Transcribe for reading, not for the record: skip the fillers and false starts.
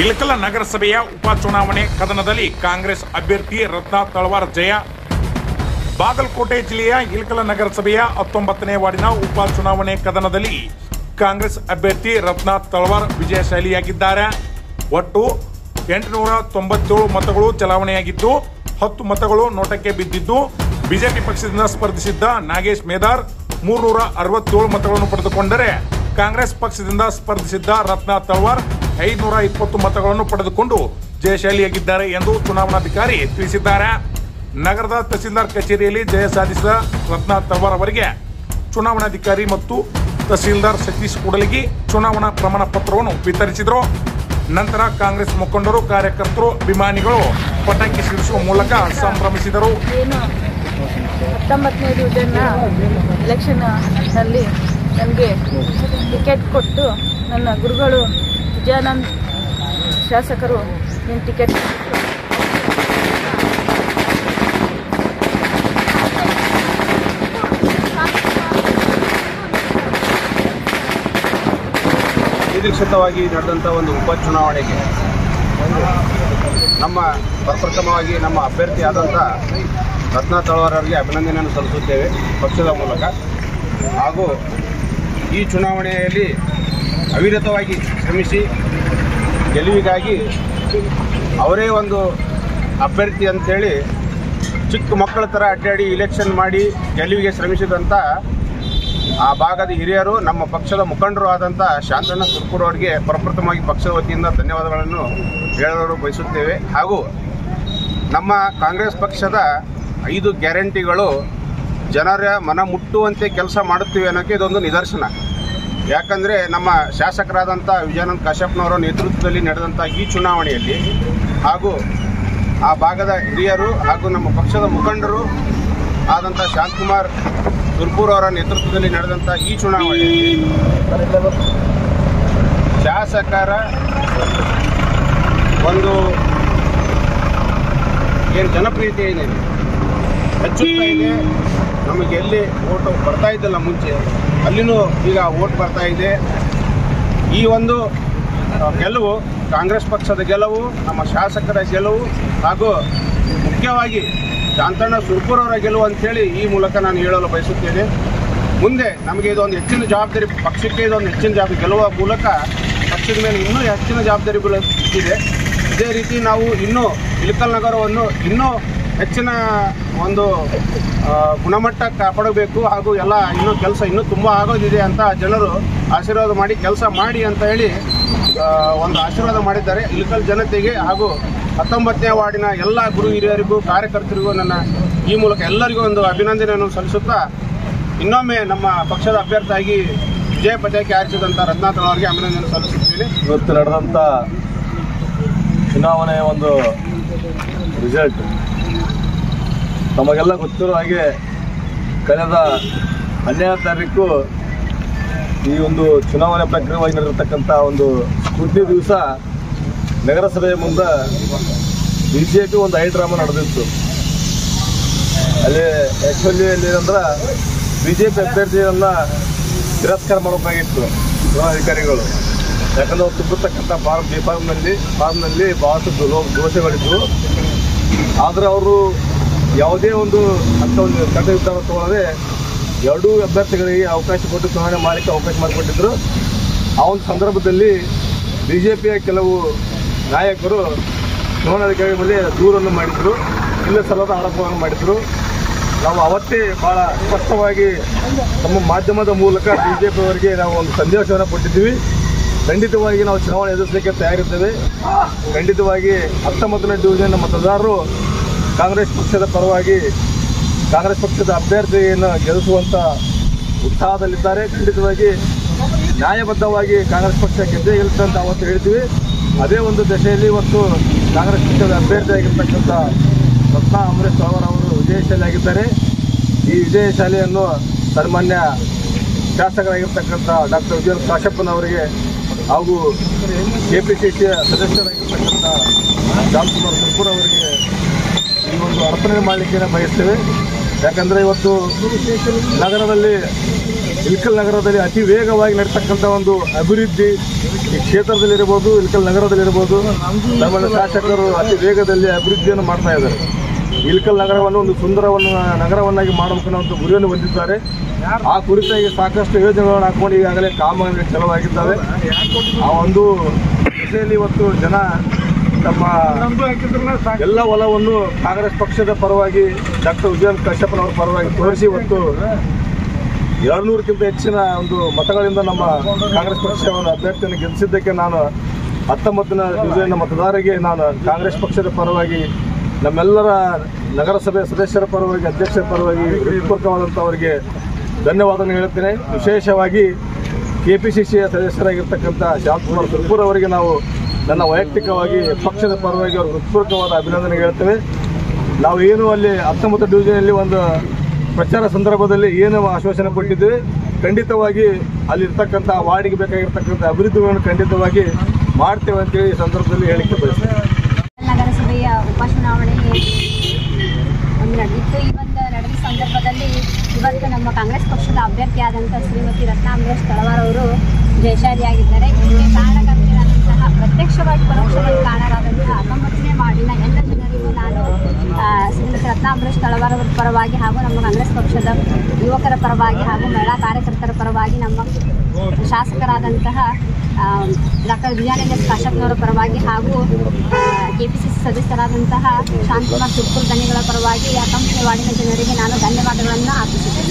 ಇಳಕಲ್ಲ ನಗರಸಭೆಯ ಉಪಚುನಾವಣೆ ಕದನದಲ್ಲಿ ಕಾಂಗ್ರೆಸ್ ಅಭ್ಯರ್ಥಿ ರತ್ನಾ ತಳವಾರ್ ಜಯ. ಬಾಗಲಕೋಟೆ ಜಿಲ್ಲೆಯ ಇಳಕಲ್ಲ ನಗರಸಭೆಯ 19ನೇ ವಾರ್ಡಿನ ಉಪಚುನಾವಣೆ ಕದನದಲ್ಲಿ ಕಾಂಗ್ರೆಸ್ ಅಭ್ಯರ್ಥಿ ರತ್ನಾ ತಳವಾರ್ ವಿಜಯಶಾಲಿಯಾಗಿದ್ದಾರೆ. ಒಟ್ಟು 897 ಮತಗಳು ಚಲಾವಣೆಯಾಗಿದ್ದು 10 ಮತಗಳು ನೋಟಕ್ಕೆ ಬಿದ್ದಿದ್ದು, ಬಿಜೆಪಿ ಪಕ್ಷದಿಂದ ಸ್ಪರ್ಧಿಸಿದ್ದ ನಾಗೇಶ್ ಮೇದಾರ್ 367 ಮತಗಳನ್ನು ಪಡೆದುಕೊಂಡರೆ, ಕಾಂಗ್ರೆಸ್ ಪಕ್ಷದಿಂದ ಸ್ಪರ್ಧಿಸಿದ್ದ ರತ್ನಾ ತಳವಾರ್ 520 ಮತಗಳನ್ನು ಪಡೆದುಕೊಂಡು ಜಯಶಾಲಿಯಾಗಿದ್ದಾರೆ ಎಂದು ಚುನಾವಣಾಧಿಕಾರಿ ತಿಳಿಸಿದ್ದಾರೆ. ನಗರದ ತಹಸೀಲ್ದಾರ್ ಕಚೇರಿಯಲ್ಲಿ ಜಯ ಸಾಧಿಸಿದ ರತ್ನಾ ತಳವಾರ್ ಅವರಿಗೆ ಚುನಾವಣಾಧಿಕಾರಿ ಮತ್ತು ತಹಸೀಲ್ದಾರ್ ಸತೀಶ್ ಕೂಡಲಿಗಿ ಚುನಾವಣಾ ಪ್ರಮಾಣ ಪತ್ರವನ್ನು ವಿತರಿಸಿದರು. ನಂತರ ಕಾಂಗ್ರೆಸ್ ಮುಖಂಡರು, ಕಾರ್ಯಕರ್ತರು, ಅಭಿಮಾನಿಗಳು ಪಟಾಕಿ ಸಿಡಿಸುವ ಮೂಲಕ ಸಂಭ್ರಮಿಸಿದರು. 19ನೇ ಡಿವಿಷನ್ನ ಎಲೆಕ್ಷನ್ನಲ್ಲಿ ನನಗೆ ಟಿಕೆಟ್ ಕೊಟ್ಟು ನನ್ನ ಗುರುಗಳು ವಿಜಯಾನಂದ್ ಶಾಸಕರು ನೀನು ಟಿಕೆಟ್ ನಿರೀಕ್ಷಿತವಾಗಿ ನಡೆದಂಥ ಒಂದು ಉಪಚುನಾವಣೆಗೆ ನಮ್ಮ ಪ್ರಪ್ರಥಮವಾಗಿ ನಮ್ಮ ಅಭ್ಯರ್ಥಿಯಾದಂಥ ರತ್ನಾ ತಳವಾರ್ ಅವರಿಗೆ ಅಭಿನಂದನೆಯನ್ನು ಸಲ್ಲಿಸುತ್ತೇವೆ ಪಕ್ಷದ ಮೂಲಕ. ಹಾಗೂ ಈ ಚುನಾವಣೆಯಲ್ಲಿ ಅವಿರತವಾಗಿ ಶ್ರಮಿಸಿ ಗೆಲುವಿಗಾಗಿ ಅವರೇ ಒಂದು ಅಭ್ಯರ್ಥಿ ಅಂಥೇಳಿ ಚಿಕ್ಕ ಮಕ್ಕಳ ಥರ ಅಡ್ಡಾಡಿ ಇಲೆಕ್ಷನ್ ಮಾಡಿ ಗೆಲುವಿಗೆ ಶ್ರಮಿಸಿದಂಥ ಆ ಭಾಗದ ಹಿರಿಯರು, ನಮ್ಮ ಪಕ್ಷದ ಮುಖಂಡರು ಆದಂಥ ಶಾಂತಣ್ಣ ಸುರ್ಪುರ್ ಅವರಿಗೆ ಪ್ರಪ್ರಥಮವಾಗಿ ಪಕ್ಷದ ವತಿಯಿಂದ ಧನ್ಯವಾದಗಳನ್ನು ಹೇಳಲು ಬಯಸುತ್ತೇವೆ. ಹಾಗೂ ನಮ್ಮ ಕಾಂಗ್ರೆಸ್ ಪಕ್ಷದ 5 ಗ್ಯಾರಂಟಿಗಳು ಜನರ ಮನ ಮುಟ್ಟುವಂತೆ ಕೆಲಸ ಮಾಡುತ್ತಿವೆ ಅನ್ನೋಕ್ಕೆ ಇದೊಂದು ನಿದರ್ಶನ. ಯಾಕಂದರೆ ನಮ್ಮ ಶಾಸಕರಾದಂಥ ವಿಜಯಾನಂದ್ ಕಾಶ್ಯಪ್ನವರ ನೇತೃತ್ವದಲ್ಲಿ ನಡೆದಂಥ ಈ ಚುನಾವಣೆಯಲ್ಲಿ ಹಾಗೂ ಆ ಭಾಗದ ಹಿರಿಯರು ಹಾಗೂ ನಮ್ಮ ಪಕ್ಷದ ಮುಖಂಡರು ಆದಂಥ ಶಾಂತಕುಮಾರ್ ಸುರ್ಪುರ್ ಅವರ ನೇತೃತ್ವದಲ್ಲಿ ನಡೆದಂಥ ಈ ಚುನಾವಣೆಯಲ್ಲಿ ಶಾಸಕರ ಒಂದು ಏನು ಜನಪ್ರಿಯತೆ ಇದೆ ಹೆಚ್ಚುತ್ತಾ ಇದೆ. ನಮಗೆ ಎಲ್ಲಿ ಓಟು ಬರ್ತಾ ಇದ್ದಲ್ಲ ಮುಂಚೆ, ಅಲ್ಲಿನೂ ಈಗ ಓಟ್ ಬರ್ತಾ ಇದೆ. ಈ ಒಂದು ಗೆಲುವು ಕಾಂಗ್ರೆಸ್ ಪಕ್ಷದ ಗೆಲುವು, ನಮ್ಮ ಶಾಸಕರ ಗೆಲುವು ಹಾಗೂ ಮುಖ್ಯವಾಗಿ ಶಾಂತಣ್ಣ ಸುರ್ಪುರ್ ಅವರ ಗೆಲುವು ಅಂಥೇಳಿ ಈ ಮೂಲಕ ನಾನು ಹೇಳಲು ಬಯಸುತ್ತೇನೆ. ಮುಂದೆ ನಮಗೆ ಇದೊಂದು ಹೆಚ್ಚಿನ ಜವಾಬ್ದಾರಿ, ಪಕ್ಷಕ್ಕೆ ಇದೊಂದು ಹೆಚ್ಚಿನ ಜವಾಬ್ದಾರಿ, ಗೆಲ್ಲುವ ಮೂಲಕ ಪಕ್ಷದ ಮೇಲೆ ಇನ್ನೂ ಹೆಚ್ಚಿನ ಜವಾಬ್ದಾರಿಗಳು ಇದೆ. ಇದೇ ರೀತಿ ನಾವು ಇನ್ನೂ ಇಳಕಲ್ ನಗರವನ್ನು ಇನ್ನೂ ಹೆಚ್ಚಿನ ಒಂದು ಗುಣಮಟ್ಟ ಕಾಪಾಡಬೇಕು ಹಾಗೂ ಎಲ್ಲ ಇನ್ನೂ ಕೆಲಸ ಇನ್ನೂ ತುಂಬ ಆಗೋದಿದೆ ಅಂತ ಜನರು ಆಶೀರ್ವಾದ ಮಾಡಿ ಕೆಲಸ ಮಾಡಿ ಅಂತ ಹೇಳಿ ಒಂದು ಆಶೀರ್ವಾದ ಮಾಡಿದ್ದಾರೆ ಇಳಕಲ್ ಜನತೆಗೆ. ಹಾಗೂ 19ನೇ ವಾರ್ಡಿನ ಎಲ್ಲ ಗುರು ಹಿರಿಯರಿಗೂ, ಕಾರ್ಯಕರ್ತರಿಗೂ ನನ್ನ ಈ ಮೂಲಕ ಎಲ್ಲರಿಗೂ ಒಂದು ಅಭಿನಂದನೆಯನ್ನು ಸಲ್ಲಿಸುತ್ತಾ ಇನ್ನೊಮ್ಮೆ ನಮ್ಮ ಪಕ್ಷದ ಅಭ್ಯರ್ಥಿಯಾಗಿ ವಿಜಯ ಪತಾಕೆ ಹಾರಿಸಿದಂಥ ರತ್ನಾ ತಳವಾರ್ಗೆ ಅಭಿನಂದನೆ ಸಲ್ಲಿಸುತ್ತೇನೆ. ಇವತ್ತು ನಡೆದಂಥ ಚುನಾವಣೆಯ ಒಂದು ರಿಸಲ್ಟ್ ನಮಗೆಲ್ಲ ಗೊತ್ತಿರೋ ಹಾಗೆ ಕಳೆದ 12ನೇ ತಾರೀಕು ಈ ಒಂದು ಚುನಾವಣೆ ಪ್ರಕ್ರಿಯೆಯಾಗಿ ನಡೆದಿರ್ತಕ್ಕಂಥ ಒಂದು ಸ್ಫೂರ್ತಿ ದಿವಸ ನಗರಸಭೆಯ ಮುಂದೆ ಬಿಜೆಪಿ ಒಂದು ಹೈಡ್ರಾಮಾ ನಡೆದಿತ್ತು. ಅಲ್ಲಿ ಆ್ಯಕ್ಚುಲಿ ಏನಂದ್ರೆ ಬಿಜೆಪಿ ಅಭ್ಯರ್ಥಿಯನ್ನು ತಿರಸ್ಕಾರ ಮಾಡಬೇಕಾಗಿತ್ತು ಚುನಾವಣಾಧಿಕಾರಿಗಳು. ಯಾಕಂದ್ರೆ ಅವ್ರು ತುಂಬಿರ್ತಕ್ಕಂಥ ಫಾರ್ಮ್ನಲ್ಲಿ ಭಾಳಷ್ಟು ದೋಷಗಳಿದ್ವು. ಆದರೆ ಅವರು ಯಾವುದೇ ಒಂದು ಅಂಥ ಒಂದು ಕಠಿಣ ನಿರ್ಧಾರ ತಗೊಳ್ಳದೆ 2 ಅಭ್ಯರ್ಥಿಗಳಿಗೆ ಅವಕಾಶ ಕೊಟ್ಟು ಚುನಾವಣೆ ಮಾಡಲಿಕ್ಕೆ ಅವಕಾಶ ಮಾಡಿಕೊಟ್ಟಿದ್ದರು. ಆ ಒಂದು ಸಂದರ್ಭದಲ್ಲಿ ಬಿಜೆಪಿಯ ಕೆಲವು ನಾಯಕರು ಚುನಾವಣಾಧಿಕಾರಿ ಮೇಲೆ ದೂರನ್ನು ಮಾಡಿದರು, ಇಲ್ಲ ಸಲ್ಲದ ಆರೋಪವನ್ನು ಮಾಡಿದರು. ನಾವು ಅವತ್ತೇ ಭಾಳ ಸ್ಪಷ್ಟವಾಗಿ ನಮ್ಮ ಮಾಧ್ಯಮದ ಮೂಲಕ ಬಿಜೆಪಿ ಅವರಿಗೆ ನಾವು ಒಂದು ಸಂದೇಶವನ್ನು ಕೊಟ್ಟಿದ್ದೀವಿ. ಖಂಡಿತವಾಗಿ ನಾವು ಚುನಾವಣೆ ಎದುರಿಸಲಿಕ್ಕೆ ತಯಾರಿದ್ದೇವೆ. ಖಂಡಿತವಾಗಿ 19ನೇ ಡಿವಿಷನ್ ಮತದಾರರು ಕಾಂಗ್ರೆಸ್ ಪಕ್ಷದ ಪರವಾಗಿ ಕಾಂಗ್ರೆಸ್ ಪಕ್ಷದ ಅಭ್ಯರ್ಥಿಯನ್ನು ಗೆಲ್ಲಿಸುವಂಥ ಉತ್ಸಾಹದಲ್ಲಿದ್ದಾರೆ. ಖಂಡಿತವಾಗಿ ನ್ಯಾಯಬದ್ಧವಾಗಿ ಕಾಂಗ್ರೆಸ್ ಪಕ್ಷ ಗೆದ್ದೇ ಗೆಲ್ಲುತ್ತೆ ಅಂತ ಅವತ್ತು ಹೇಳ್ತೀವಿ. ಅದೇ ಒಂದು ದಶೆಯಲ್ಲಿ ಇವತ್ತು ಕಾಂಗ್ರೆಸ್ ಪಕ್ಷದ ಅಭ್ಯರ್ಥಿಯಾಗಿರ್ತಕ್ಕಂಥ ರತ್ನಾ ತಳವಾರ್ ಅವರು ವಿಜಯಶಾಲಿಯಾಗಿದ್ದಾರೆ. ಈ ವಿಜಯಶಾಲಿಯನ್ನು ಸನ್ಮಾನ್ಯ ಶಾಸಕರಾಗಿರ್ತಕ್ಕಂಥ ಡಾಕ್ಟರ್ ವಿಜಯಾನಂದ್ ಕಾಶ್ಯಪ್ಪನವರಿಗೆ ಹಾಗೂ ಕೆಪಿಸಿಸಿಯ ಸದಸ್ಯರಾಗಿರ್ತಕ್ಕಂಥ ಶಾಂತಕುಮಾರ್ ಸುರ್ಪುರ್ ಅವರಿಗೆ ಈ ಒಂದು ಅರ್ಪಣೆ ಮಾಡಲಿಕ್ಕೆ ಬಯಸ್ತೇವೆ. ಯಾಕಂದರೆ ಇವತ್ತು ನಗರದಲ್ಲಿ ಇಳಕಲ್ ನಗರದಲ್ಲಿ ಅತಿ ವೇಗವಾಗಿ ನಡೀತಕ್ಕಂಥ ಒಂದು ಅಭಿವೃದ್ಧಿ ಈ ಕ್ಷೇತ್ರದಲ್ಲಿರ್ಬೋದು, ಇಳಕಲ್ ನಗರದಲ್ಲಿರ್ಬೋದು, ನಮ್ಮ ಶಾಸಕರು ಅತಿ ವೇಗದಲ್ಲಿ ಅಭಿವೃದ್ಧಿಯನ್ನು ಮಾಡ್ತಾ ಇದ್ದಾರೆ. ಇಳಕಲ್ ನಗರವನ್ನು ಒಂದು ಸುಂದರವನ್ನು ನಗರವನ್ನಾಗಿ ಮಾಡಬೇಕನ್ನೋ ಗುರಿಯನ್ನು ಹೊಂದಿದ್ದಾರೆ. ಆ ಕುರಿತಾಗಿ ಸಾಕಷ್ಟು ಯೋಜನೆಗಳನ್ನು ಹಾಕೊಂಡು ಈಗಾಗಲೇ ಕಾಮಗಾರಿ ಚಾಲುವಾಗಿದ್ದಾವೆ. ಆ ಒಂದು ದಿಸೆಯಲ್ಲಿ ಇವತ್ತು ಜನ ತಮ್ಮ ಎಲ್ಲ ಒಲವನ್ನು ಕಾಂಗ್ರೆಸ್ ಪಕ್ಷದ ಪರವಾಗಿ ಡಾಕ್ಟರ್ ವಿಜಯ್ ಕಶ್ಯಪ್ನವರ ಪರವಾಗಿ ತೋರಿಸಿ ಇವತ್ತು 200ಕ್ಕಿಂತ ಹೆಚ್ಚಿನ ಒಂದು ಮತಗಳಿಂದ ನಮ್ಮ ಕಾಂಗ್ರೆಸ್ ಪಕ್ಷದ ಅಭ್ಯರ್ಥಿಯನ್ನು ಗೆಲ್ಲಿಸಿದ್ದಕ್ಕೆ ನಾನು 19ನೇ ಡಿವಿಷನ್ನ ಮತದಾರರಿಗೆ ನಾನು ಕಾಂಗ್ರೆಸ್ ಪಕ್ಷದ ಪರವಾಗಿ ನಮ್ಮೆಲ್ಲರ ನಗರಸಭೆ ಸದಸ್ಯರ ಪರವಾಗಿ ಅಧ್ಯಕ್ಷರ ಪರವಾಗಿ ಹೃತ್ಪೂರ್ವಕವಾದಂಥವರಿಗೆ ಧನ್ಯವಾದವನ್ನು ಹೇಳುತ್ತೇನೆ. ವಿಶೇಷವಾಗಿ KPCCಯ ಸದಸ್ಯರಾಗಿರ್ತಕ್ಕಂಥ ಶಾಂತಕುಮಾರ್ ಸುರ್ಪುರ್ ಅವರಿಗೆ ನಾವು ನನ್ನ ವೈಯಕ್ತಿಕವಾಗಿ ಪಕ್ಷದ ಪರವಾಗಿ ಅವರು ಹೃತ್ಪೂರ್ವಕವಾದ ಅಭಿನಂದನೆ ಹೇಳ್ತೇವೆ. ನಾವು ಏನು ಅಲ್ಲಿ 19 ಡಿವಿಷನಲ್ಲಿ ಒಂದು ಪ್ರಚಾರ ಸಂದರ್ಭದಲ್ಲಿ ಏನು ಆಶ್ವಾಸನೆ ಕೊಟ್ಟಿದ್ದೇವೆ, ಖಂಡಿತವಾಗಿ ಅಲ್ಲಿರ್ತಕ್ಕಂಥ ವಾರ್ಡಿಗೆ ಬೇಕಾಗಿರ್ತಕ್ಕಂಥ ಅಭಿವೃದ್ಧಿಗಳನ್ನು ಖಂಡಿತವಾಗಿ ಮಾಡ್ತೇವೆ ಅಂತೇಳಿ ಈ ಸಂದರ್ಭದಲ್ಲಿ ಹೇಳಿಕೆ ಬಯಸ್ತೇವೆ. ನಗರಸಭೆಯ ಉಪಚುನಾವಣೆ ನಡೆದಿತ್ತು. ಈ ಒಂದು ನಡೆದ ಸಂದರ್ಭದಲ್ಲಿ ಇವತ್ತು ನಮ್ಮ ಕಾಂಗ್ರೆಸ್ ಪಕ್ಷದ ಅಭ್ಯರ್ಥಿಯಾದಂಥ ಶ್ರೀಮತಿ ರತ್ನಾ ಅಂಬರೀಶ್ ತಳವಾರ್ ಅವರು ಜಯಶಾಲಿಯಾಗಿದ್ದಾರೆ. ಇದಕ್ಕೆ ಕಾರಣಕರ್ತರಾದಂತಹ ಪ್ರತ್ಯಕ್ಷವಾಗಿ ಪರೋಕ್ಷವಾಗಿ ಕಾರಣರಾದಂತಹ 19ನೇ ವಾರ್ಡಿನ ಎಲ್ಲ ಜನರಿಗೂ ನಾನು ಶ್ರೀಮತಿ ರತ್ನಾ ಅಂಬರೀಶ್ ತಳವಾರ್ ಅವರ ಪರವಾಗಿ ಹಾಗೂ ನಮ್ಮ ಕಾಂಗ್ರೆಸ್ ಪಕ್ಷದ ಯುವಕರ ಪರವಾಗಿ ಹಾಗೂ ಮಹಿಳಾ ಕಾರ್ಯಕರ್ತರ ಪರವಾಗಿ ನಮ್ಮ ಶಾಸಕರಾದಂತಹ ಡಾಕ್ಟರ್ ವಿಜಯ್ ಕಶ್ಯಪ್ನವರ ಪರವಾಗಿ ಹಾಗೂ KPCC ಸದಸ್ಯರಾದಂತಹ ಶಾಂತಕುಮಾರ್ ಸುರ್ಪುರ್ ದನಿಗಳ ಪರವಾಗಿ 19ನೇ ವಾರ್ಡಿನ ಜನರಿಗೆ ನಾನು ಧನ್ಯವಾದಗಳನ್ನು ಅರ್ಪಿಸುತ್ತೇನೆ.